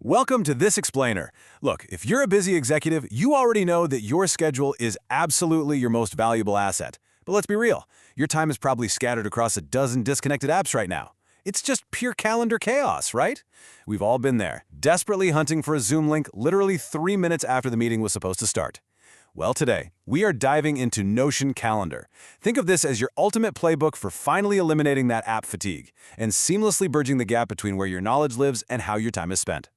Welcome to This Explainer. Look, if you're a busy executive, you already know that your schedule is absolutely your most valuable asset. But let's be real, your time is probably scattered across a dozen disconnected apps right now. It's just pure calendar chaos, right? We've all been there, desperately hunting for a Zoom link literally 3 minutes after the meeting was supposed to start. Well, today, we are diving into Notion Calendar. Think of this as your ultimate playbook for finally eliminating that app fatigue and seamlessly bridging the gap between where your knowledge lives and how your time is spent.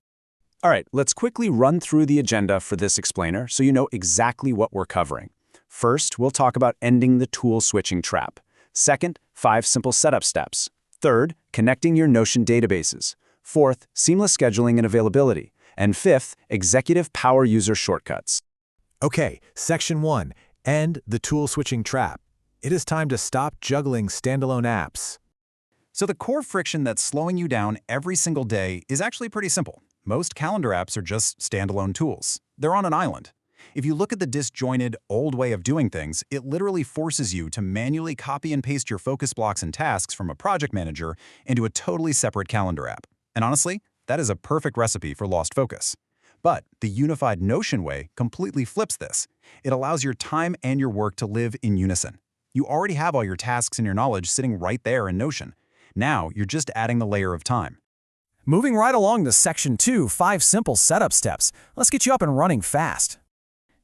All right, let's quickly run through the agenda for this explainer so you know exactly what we're covering. First, we'll talk about ending the tool switching trap. Second, 5 simple setup steps. Third, connecting your Notion databases. Fourth, seamless scheduling and availability. And fifth, executive power user shortcuts. Okay, Section 1, End the tool switching trap. It is time to stop juggling standalone apps. So the core friction that's slowing you down every single day is actually pretty simple. Most calendar apps are just standalone tools. They're on an island. If you look at the disjointed, old way of doing things, it literally forces you to manually copy and paste your focus blocks and tasks from a project manager into a totally separate calendar app. And honestly, that is a perfect recipe for lost focus. But the unified Notion way completely flips this. It allows your time and your work to live in unison. You already have all your tasks and your knowledge sitting right there in Notion. Now, you're just adding the layer of time. Moving right along to Section 2, 5 simple setup steps. Let's get you up and running fast.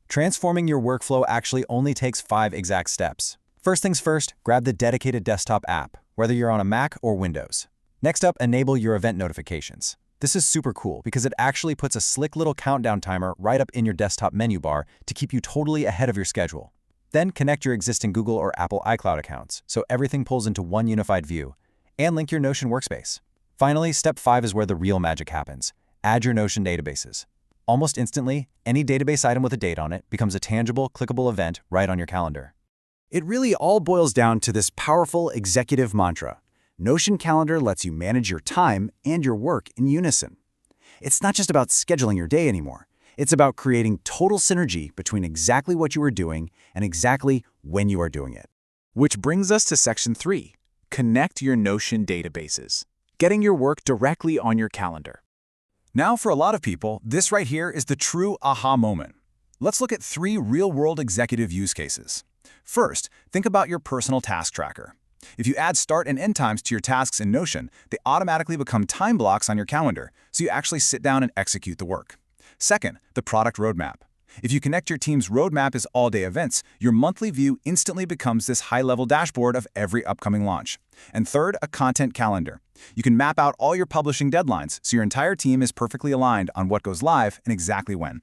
Transforming your workflow actually only takes 5 exact steps. First things first, grab the dedicated desktop app, whether you're on a Mac or Windows. Next up, enable your event notifications. This is super cool because it actually puts a slick little countdown timer right up in your desktop menu bar to keep you totally ahead of your schedule. Then connect your existing Google or Apple iCloud accounts so everything pulls into one unified view, and link your Notion workspace. Finally, step 5 is where the real magic happens. Add your Notion databases. Almost instantly, any database item with a date on it becomes a tangible, clickable event right on your calendar. It really all boils down to this powerful executive mantra. Notion Calendar lets you manage your time and your work in unison. It's not just about scheduling your day anymore. It's about creating total synergy between exactly what you are doing and exactly when you are doing it. Which brings us to Section 3, Connect your Notion databases, getting your work directly on your calendar. Now, for a lot of people, this right here is the true aha moment. Let's look at 3 real-world executive use cases. First, think about your personal task tracker. If you add start and end times to your tasks in Notion, they automatically become time blocks on your calendar, so you actually sit down and execute the work. Second, the product roadmap. If you connect your team's roadmap as all-day events, your monthly view instantly becomes this high-level dashboard of every upcoming launch. And third, a content calendar. You can map out all your publishing deadlines so your entire team is perfectly aligned on what goes live and exactly when.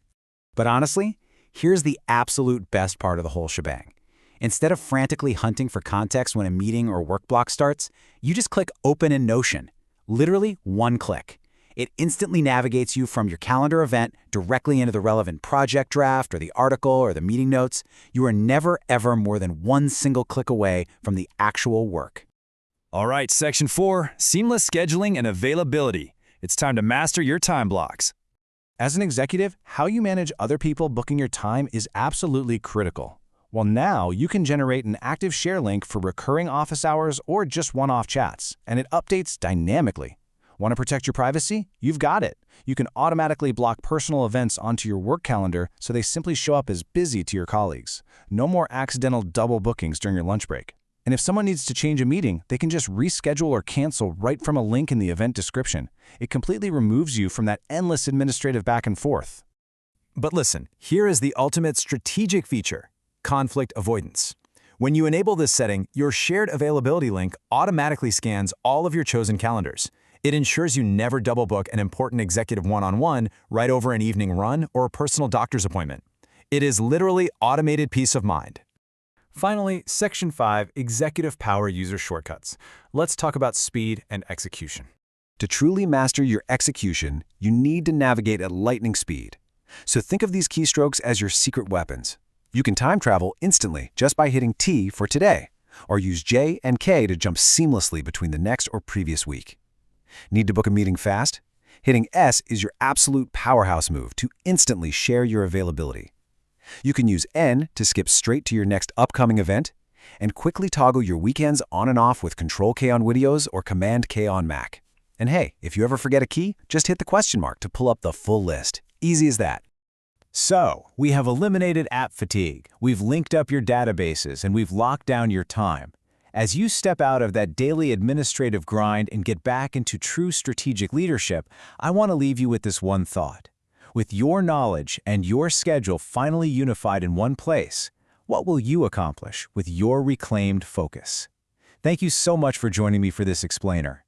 But honestly, here's the absolute best part of the whole shebang. Instead of frantically hunting for context when a meeting or work block starts, you just click Open in Notion. Literally one click. It instantly navigates you from your calendar event directly into the relevant project draft or the article or the meeting notes. You are never, ever more than one single click away from the actual work. All right, Section 4, seamless scheduling and availability. It's time to master your time blocks. As an executive, how you manage other people booking your time is absolutely critical. Well, now you can generate an active share link for recurring office hours or just one-off chats, and it updates dynamically. Want to protect your privacy? You've got it. You can automatically block personal events onto your work calendar so they simply show up as busy to your colleagues. No more accidental double bookings during your lunch break. And if someone needs to change a meeting, they can just reschedule or cancel right from a link in the event description. It completely removes you from that endless administrative back and forth. But listen, here is the ultimate strategic feature: conflict avoidance. When you enable this setting, your shared availability link automatically scans all of your chosen calendars. It ensures you never double book an important executive one-on-one right over an evening run or a personal doctor's appointment. It is literally automated peace of mind. Finally, Section 5, executive power user shortcuts. Let's talk about speed and execution. To truly master your execution, you need to navigate at lightning speed. So think of these keystrokes as your secret weapons. You can time travel instantly just by hitting T for today, or use J and K to jump seamlessly between the next or previous week. Need to book a meeting fast? Hitting S is your absolute powerhouse move to instantly share your availability. You can use N to skip straight to your next upcoming event, and quickly toggle your weekends on and off with Control-K on Windows or Command-K on Mac. And hey, if you ever forget a key, just hit the question mark to pull up the full list. Easy as that. So, we have eliminated app fatigue, we've linked up your databases, and we've locked down your time. As you step out of that daily administrative grind and get back into true strategic leadership, I want to leave you with this one thought. With your knowledge and your schedule finally unified in one place, what will you accomplish with your reclaimed focus? Thank you so much for joining me for this explainer.